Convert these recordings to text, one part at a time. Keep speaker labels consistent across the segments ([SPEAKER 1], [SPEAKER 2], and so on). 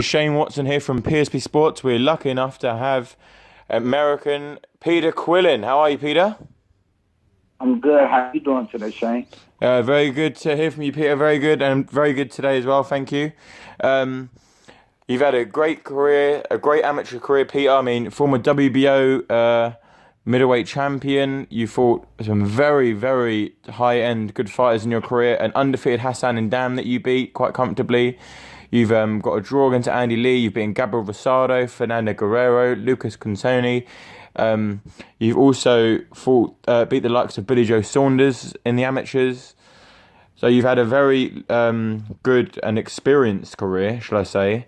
[SPEAKER 1] Shane Watson here from PSP Sports. We're lucky enough to have American Peter Quillin. How are you, Peter?
[SPEAKER 2] I'm good. How you doing today, Shane?
[SPEAKER 1] Very good to hear from you, Peter. Very good, and very good today as well. Thank you. You've had a great career, a great amateur career, Peter. I mean, former WBO middleweight champion. You fought some very, very high-end good fighters in your career. An undefeated Hassan and Dam that you beat quite comfortably. You've got a draw against Andy Lee. You've beaten Gabriel Rosado, Fernando Guerrero, Lucas Consoni. You've also beat the likes of Billy Joe Saunders in the amateurs. So you've had a very good and experienced career, shall I say.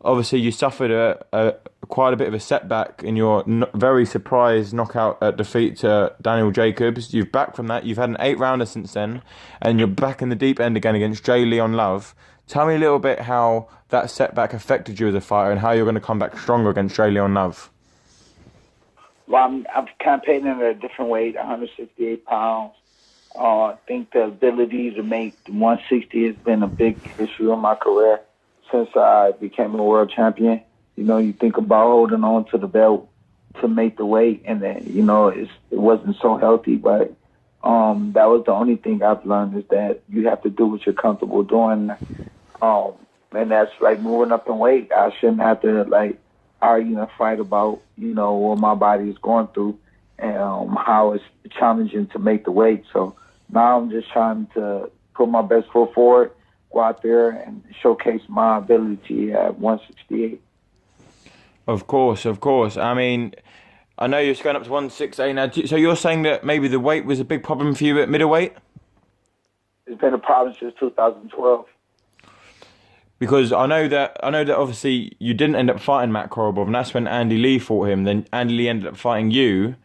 [SPEAKER 1] Obviously, you suffered quite a bit of a setback in your very surprise knockout defeat to Daniel Jacobs. You've back from that. You've had an 8-rounder since then, and you're back in the deep end again against J. Leon Love. Tell me a little bit how that setback affected you as a fighter and how you're going to come back stronger against J. Leon Love.
[SPEAKER 2] Well, I'm campaigning at a different weight, 168 pounds. I think the ability to make 160 has been a big issue in my career since I became a world champion. You know, you think about holding on to the belt to make the weight, and then, you know, it wasn't so healthy, but that was the only thing I've learned is that you have to do what you're comfortable doing. And that's like moving up in weight. I shouldn't have to like argue and fight about, you know, what my body is going through and how it's challenging to make the weight. So now I'm just trying to put my best foot forward, go out there and showcase my ability at 168.
[SPEAKER 1] Of course, of course. I mean, I know you're going up to 168 now. So you're saying that maybe the weight was a big problem for you at middleweight?
[SPEAKER 2] It's been a problem since 2012.
[SPEAKER 1] Because I know that obviously you didn't end up fighting Matt Korobov, and that's when Andy Lee fought him. Then Andy Lee ended up fighting you,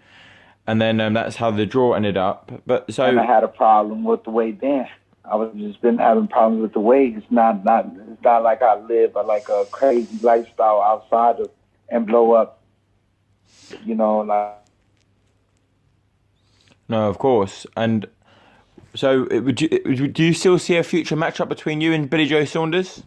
[SPEAKER 1] and then that's how the draw ended up. But so
[SPEAKER 2] and I had a problem with the weight then. I was just been having problems with the weight. It's not like I live like a crazy lifestyle outside of and blow up. You know, like.
[SPEAKER 1] No, of course. And so do you still see a future matchup between you and Billy Joe Saunders?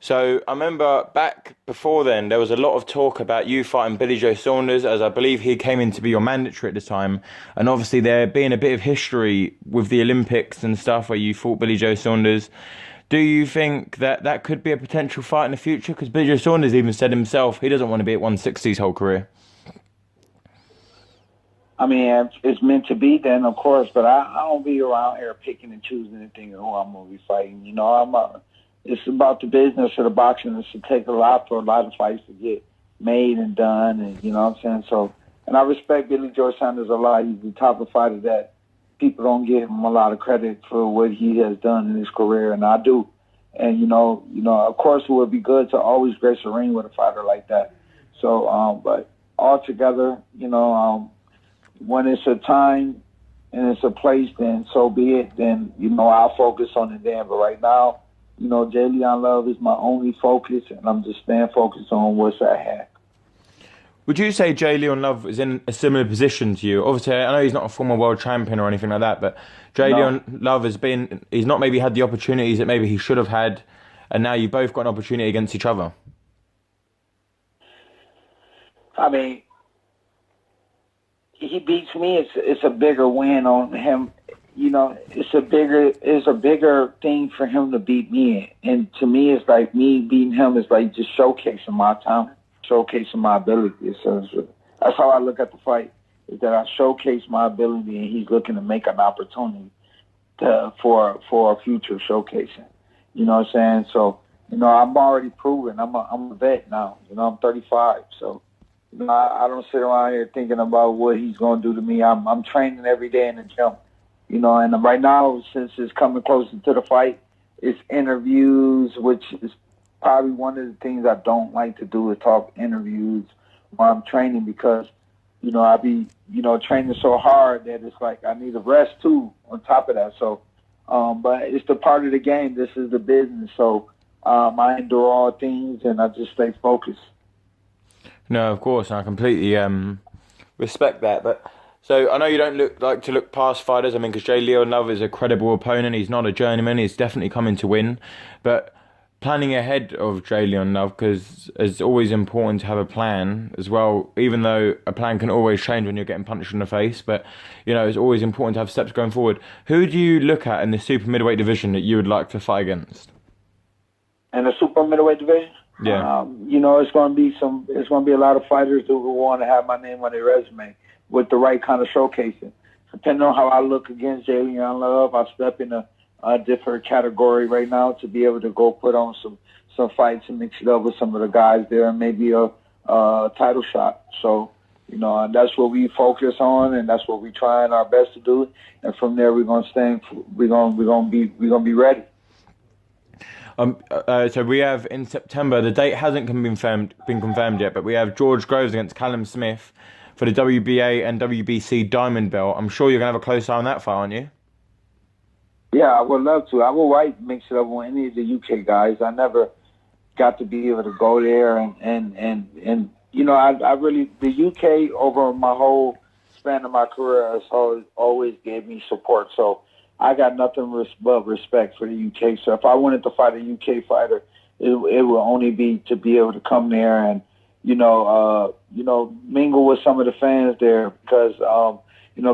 [SPEAKER 1] So I remember back before then, there was a lot of talk about you fighting Billy Joe Saunders, as I believe he came in to be your mandatory at the time. And obviously there being a bit of history with the Olympics and stuff where you fought Billy Joe Saunders. Do you think that could be a potential fight in the future? Because Billy Joe Saunders even said himself he doesn't want to be at 160 his whole career.
[SPEAKER 2] I mean, it's meant to be then, of course, but I don't be around here picking and choosing and thinking, oh, I'm going to be fighting. You know, it's about the business of the boxing. It should take a lot for a lot of fights to get made and done, and you know what I'm saying? So, and I respect Billy Joe Saunders a lot. He's the type of fighter that people don't give him a lot of credit for what he has done in his career, and I do. And, you know, of course it would be good to always grace a ring with a fighter like that. So, but altogether, you know, when it's a time and it's a place, then so be it. Then, you know, I'll focus on it then. But right now, you know, J. Leon Love is my only focus, and I'm just staying focused on what's at hand.
[SPEAKER 1] Would you say J. Leon Love is in a similar position to you? Obviously, I know he's not a former world champion or anything like that, but J.
[SPEAKER 2] No.
[SPEAKER 1] Leon Love he's not maybe had the opportunities that maybe he should have had, and now you both got an opportunity against each other.
[SPEAKER 2] I mean, he beats me. It's a bigger win on him. You know, it's a bigger thing for him to beat me. And to me, it's like me beating him is like just showcasing my talent, showcasing my ability. So that's how I look at the fight, is that I showcase my ability and he's looking to make an opportunity for a future showcasing. You know what I'm saying? So, you know, I'm already proven. I'm a vet now. You know, I'm 35. So, you know, I don't sit around here thinking about what he's going to do to me. I'm training every day in the gym. You know, and right now, since it's coming closer to the fight, it's interviews, which is probably one of the things I don't like to do is talk interviews while I'm training because, you know, I be, you know, training so hard that it's like I need a rest too on top of that. So, but it's the part of the game. This is the business. So I endure all things and I just stay focused.
[SPEAKER 1] No, of course, I completely respect that. But So I know you don't like to look past fighters. I mean, because Jay Leon Love is a credible opponent. He's not a journeyman. He's definitely coming to win. But planning ahead of Jay Leon Love, because it's always important to have a plan as well. Even though a plan can always change when you're getting punched in the face, but it's always important to have steps going forward. Who do you look at in the super middleweight division that you would like to fight against?
[SPEAKER 2] In the super middleweight division,
[SPEAKER 1] Yeah.
[SPEAKER 2] it's going to be a lot of fighters who will want to have my name on their resume with the right kind of showcasing. Depending on how I look against Jay Leon Love, I step in a different category right now to be able to go put on some fights and mix it up with some of the guys there and maybe a title shot. So, and that's what we focus on, and that's what we trying our best to do. And from there, we're gonna be ready.
[SPEAKER 1] So we have in September. The date hasn't been confirmed yet, but we have George Grosz against Callum Smith for the WBA and WBC Diamond Belt. I'm sure you're gonna have a close eye on that fight, aren't you?
[SPEAKER 2] Yeah, I would love to. I would mix it up with any of the UK guys. I never got to be able to go there, and I really, the UK over my whole span of my career has always gave me support. So I got nothing but respect for the UK. So if I wanted to fight a UK fighter, it would only be to be able to come there and mingle with some of the fans there because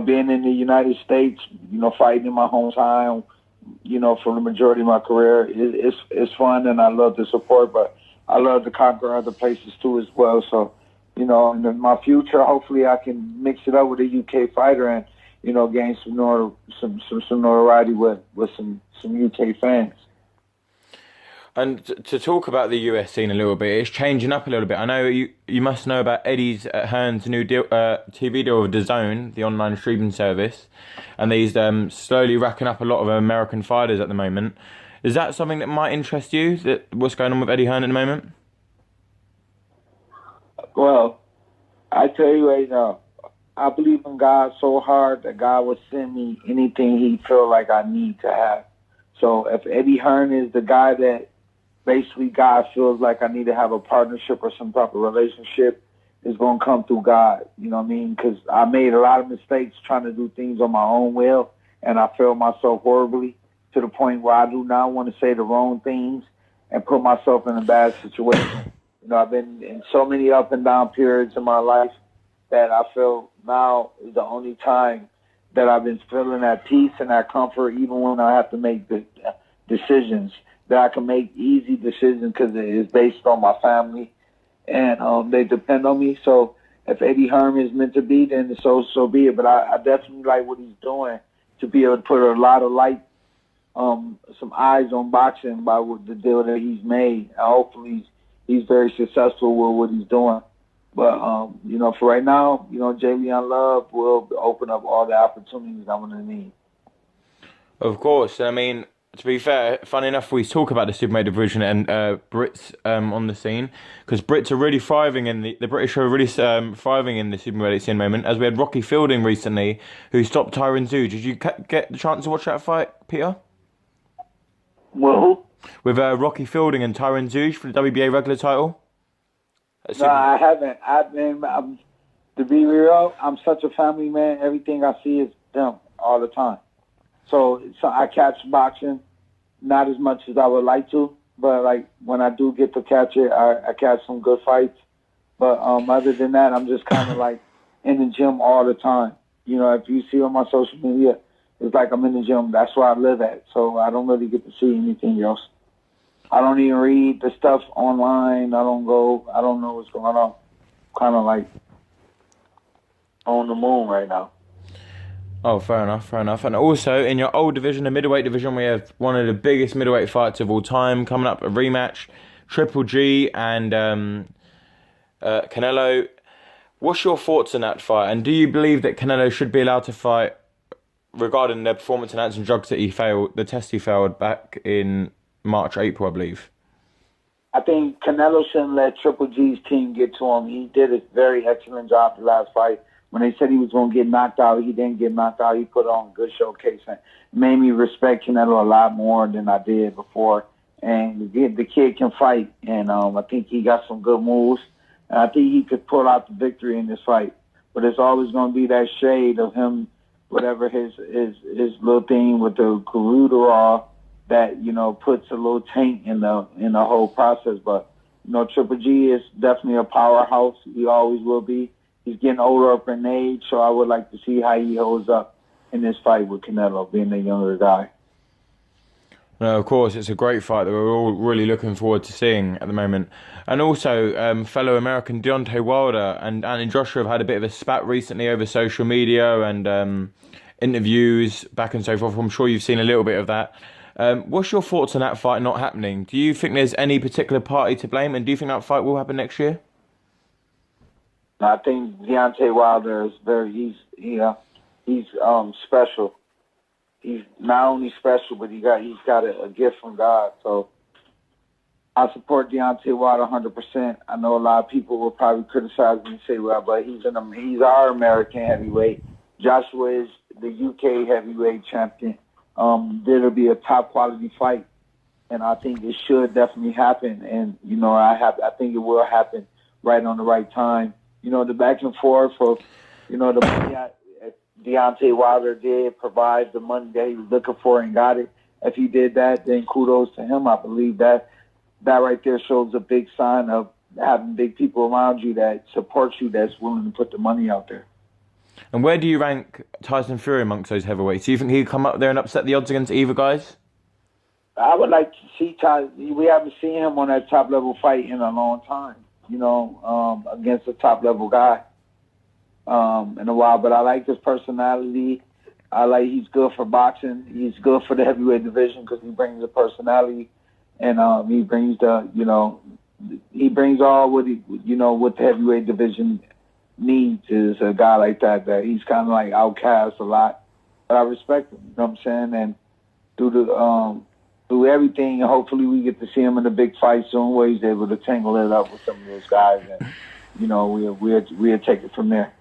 [SPEAKER 2] being in the United States, fighting in my hometown, for the majority of my career, it's fun and I love the support, but I love to conquer other places too as well. So, in my future, hopefully I can mix it up with a UK fighter and, gain some notoriety with some UK fans.
[SPEAKER 1] And to talk about the US scene a little bit, it's changing up a little bit. I know you must know about Eddie's Hearn's new deal, TV deal with DAZN, the online streaming service, and he's slowly racking up a lot of American fighters at the moment. Is that something that might interest you? What's going on with Eddie Hearn at the moment?
[SPEAKER 2] Well, I tell you right now, I believe in God so hard that God will send me anything He feel like I need to have. So if Eddie Hearn is the guy that basically God feels like I need to have a partnership or some type of relationship, it's going to come through God. You know what I mean? Because I made a lot of mistakes trying to do things on my own will, and I failed myself horribly to the point where I do not want to say the wrong things and put myself in a bad situation. I've been in so many up and down periods in my life that I feel now is the only time that I've been feeling at peace and at comfort, even when I have to make the decisions, that I can make easy decisions because it is based on my family and they depend on me. So if Eddie Hearn is meant to be, then so be it. But I definitely like what he's doing to be able to put a lot of light, some eyes on boxing by the deal that he's made. And hopefully he's very successful with what he's doing. But, for right now, Jay Leon Love will open up all the opportunities I'm going to need.
[SPEAKER 1] Of course. I mean, to be fair, funny enough, we talk about the supermate division and Brits on the scene because Brits are really thriving in the British are really thriving in the supermate scene moment. As we had Rocky Fielding recently, who stopped Tyron Zhu. Did you get the chance to watch that fight, Peter?
[SPEAKER 2] Well,
[SPEAKER 1] with Rocky Fielding and Tyron Zhu for the WBA regular title.
[SPEAKER 2] No, I haven't. To be real, I'm such a family man. Everything I see is them all the time. So I catch boxing, not as much as I would like to, but like when I do get to catch it, I catch some good fights. But other than that, I'm just kind of like in the gym all the time. If you see on my social media, it's like I'm in the gym. That's where I live at. So I don't really get to see anything else. I don't even read the stuff online. I don't know what's going on. Kind of like on the moon right now.
[SPEAKER 1] Oh, fair enough. And also, in your old division, the middleweight division, we have one of the biggest middleweight fights of all time coming up, a rematch, Triple G and Canelo. What's your thoughts on that fight? And do you believe that Canelo should be allowed to fight regarding the performance-enhancing drugs that the test he failed back in March, April, I believe?
[SPEAKER 2] I think Canelo shouldn't let Triple G's team get to him. He did a very excellent job the last fight. When they said he was going to get knocked out, he didn't get knocked out. He put on a good showcase and made me respect Canelo a lot more than I did before. And the kid can fight, and I think he got some good moves. And I think he could pull out the victory in this fight. but it's always going to be that shade of him, whatever his little thing with the Garuda that puts a little taint in the whole process. But Triple G is definitely a powerhouse. He always will be. He's getting older up in age, so I would like to see how he holds up in this fight with Canelo, being a younger guy.
[SPEAKER 1] No, of course, it's a great fight that we're all really looking forward to seeing at the moment. And also, fellow American Deontay Wilder and Anthony Joshua have had a bit of a spat recently over social media and interviews back and so forth. I'm sure you've seen a little bit of that. What's your thoughts on that fight not happening? Do you think there's any particular party to blame, and do you think that fight will happen next year?
[SPEAKER 2] I think Deontay Wilder is he's special. He's not only special, but he's got a gift from God. So I support Deontay Wilder 100%. I know a lot of people will probably criticize me and say, well, but he's our American heavyweight. Joshua is the UK heavyweight champion. It'll be a top quality fight, and I think it should definitely happen. And I think it will happen right on the right time. The back and forth of the money Deontay Wilder did provide the money that he was looking for and got it. If he did that, then kudos to him. I believe that right there shows a big sign of having big people around you that support you, that's willing to put the money out there.
[SPEAKER 1] And where do you rank Tyson Fury amongst those heavyweights? Do you think he'd come up there and upset the odds against either guys?
[SPEAKER 2] I would like to see Tyson. We haven't seen him on that top level fight in a long time, against a top level guy. In a while, but I like his personality. He's good for boxing. He's good for the heavyweight division because he brings the personality, and he brings he brings all what what the heavyweight division needs is a guy like that he's kind of like outcast a lot, but I respect him. You know what I'm saying? And through everything, and hopefully we get to see him in a big fight soon, where he's able to tangle it up with some of those guys, and we'll take it from there.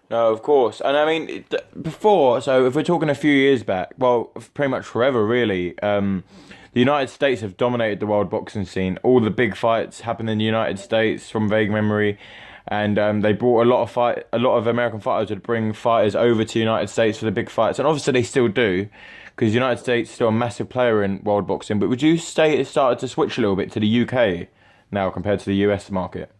[SPEAKER 1] No, of course. And I mean, before, so if we're talking a few years back, well, pretty much forever, really, the United States have dominated the world boxing scene. All the big fights happened in the United States from vague memory. And they brought a lot of American fighters would bring fighters over to the United States for the big fights. And obviously they still do, because the United States is still a massive player in world boxing. But would you say it started to switch a little bit to the UK now compared to the US market?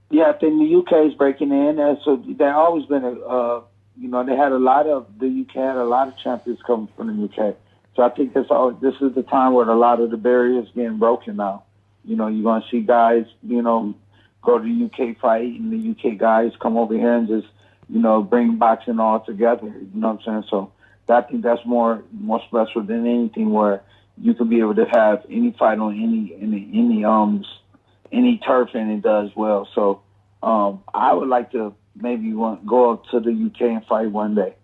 [SPEAKER 2] Yeah, I think the UK is breaking in. So there always been they had a lot of, the UK had a lot of champions coming from the UK. So I think this is the time where a lot of the barriers getting broken now. You're going to see guys, go to the UK fight, and the UK guys come over here and just, bring boxing all together. You know what I'm saying? So I think that's more special than anything, where you can be able to have any fight on any turf, and it does well. So I would like to maybe go up to the UK and fight one day.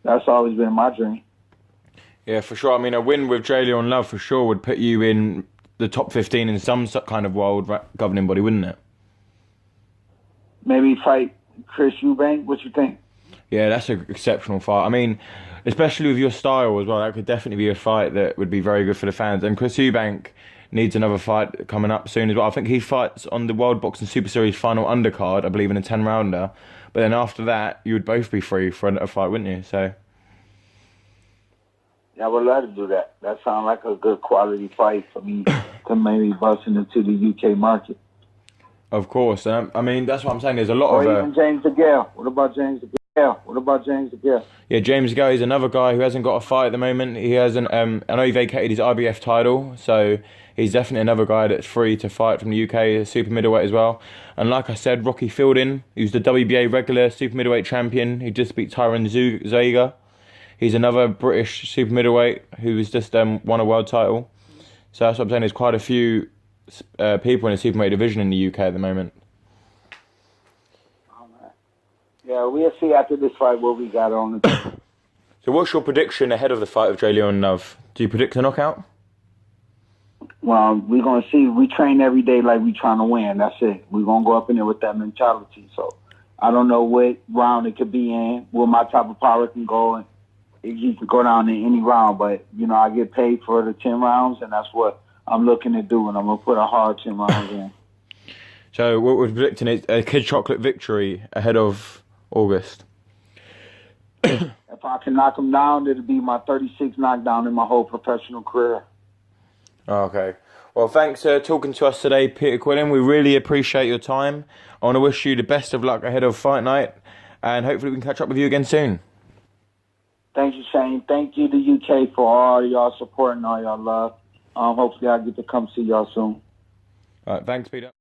[SPEAKER 2] That's always been my dream.
[SPEAKER 1] Yeah, for sure. I mean, a win with Jalen Love for sure would put you in the top 15 in some kind of world governing body, wouldn't it?
[SPEAKER 2] Maybe fight Chris Eubank. What you think?
[SPEAKER 1] Yeah, that's an exceptional fight. I mean, especially with your style as well, that could definitely be a fight that would be very good for the fans. And Chris Eubank needs another fight coming up soon as well. I think he fights on the World Boxing Super Series final undercard, I believe, in a 10-rounder. But then after that, you would both be free for a fight, wouldn't you? So
[SPEAKER 2] yeah, I would love to do that. That sounds like a good quality fight for me to maybe bust into the UK market.
[SPEAKER 1] Of course. I mean, that's what I'm saying. There's a lot
[SPEAKER 2] or
[SPEAKER 1] of...
[SPEAKER 2] even James DeGale. What about James DeGale?
[SPEAKER 1] Yeah, James DeGale is another guy who hasn't got a fight at the moment. He hasn't... I know he vacated his IBF title, so he's definitely another guy that's free to fight from the UK, super middleweight as well. And like I said, Rocky Fielding, who's the WBA regular super middleweight champion. He just beat Tyron Zager. He's another British super middleweight who's just won a world title. So that's what I'm saying. There's quite a few people in the super middleweight division in the UK at the moment.
[SPEAKER 2] Yeah, we'll see after this fight what we got on the
[SPEAKER 1] So what's your prediction ahead of the fight of Jalen Love? Do you predict a knockout?
[SPEAKER 2] Well, we're going to see. We train every day like we trying to win. That's it. We're going to go up in there with that mentality. So I don't know what round it could be in, where my type of power can go. And you can go down in any round. But, I get paid for the 10 rounds, and that's what I'm looking to do. And I'm going to put a hard 10 rounds in.
[SPEAKER 1] So what we're predicting is a Kid Chocolate victory ahead of August.
[SPEAKER 2] If I can knock him down, it'll be my 36th knockdown in my whole professional career.
[SPEAKER 1] Okay. Well, thanks for talking to us today, Peter Quillin. We really appreciate your time. I want to wish you the best of luck ahead of fight night, and hopefully we can catch up with you again soon.
[SPEAKER 2] Thank you, Shane. Thank you to UK for all y'all support and all y'all love. Hopefully I get to come see y'all soon.
[SPEAKER 1] All right, thanks, Peter.